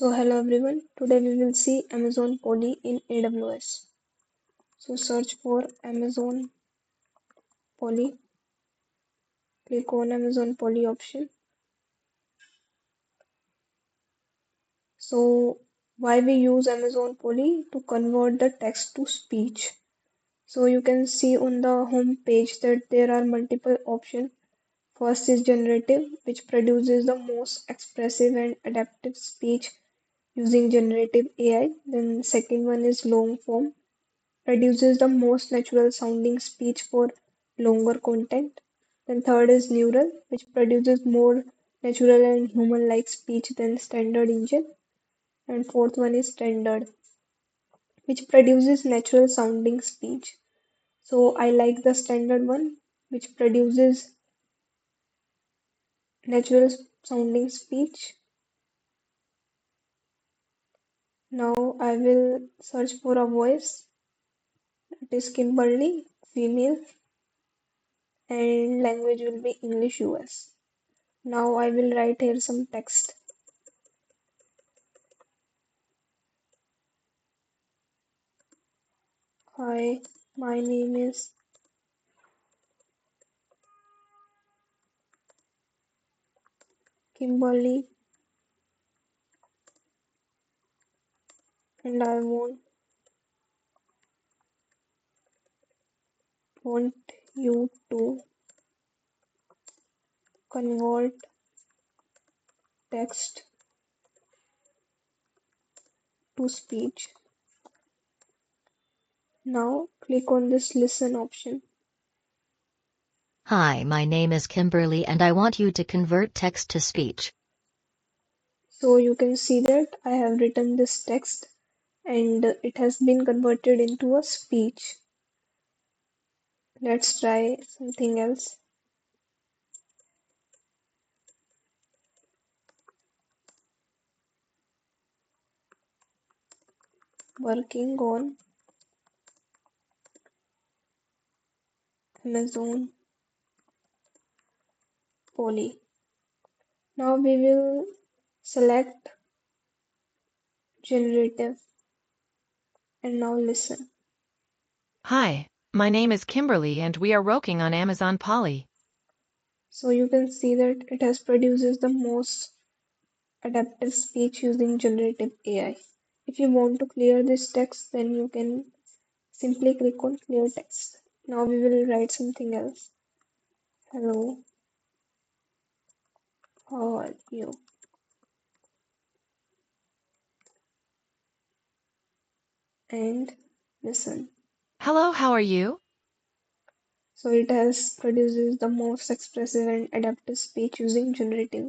So hello everyone, today we will see Amazon Poly in AWS. So search for Amazon Poly, click on Amazon Poly option. So why we use Amazon Poly? To convert the text to speech. So you can see on the home page that there are multiple options. First is generative, which produces the most expressive and adaptive speech using generative AI. Then second one is long form, produces the most natural sounding speech for longer content. Then third is neural, which produces more natural and human-like speech than standard engine. And fourth one is standard, which produces natural sounding speech. So I like the standard one, which produces natural sounding speech. Now I will search for a voice. It is Kimberly, female, and language will be English US. Now I will write here some text. Hi, my name is Kimberly and I want you to convert text to speech. Now click on this listen option. Hi, my name is Kimberly and I want you to convert text to speech. So you can see that I have written this text and it has been converted into a speech. Let's try something else. Working on Amazon Poly. Now we will select generative and now listen. Hi, my name is Kimberly and we are working on Amazon Polly. So you can see that it has produces the most adaptive speech using generative AI. If you want to clear this text, then you can simply click on clear text. Now we will write something else. Hello, how are you? And listen. Hello, how are you? So it has produces the most expressive and adaptive speech using generative.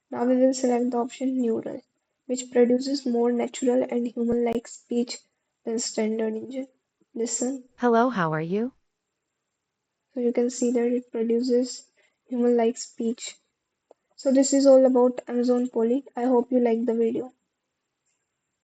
Now we will select the option neural, which produces more natural and human-like speech than standard engine. Listen. Hello, how are you? So you can see that it produces human-like speech. So this is all about Amazon Polly. I hope you like the video.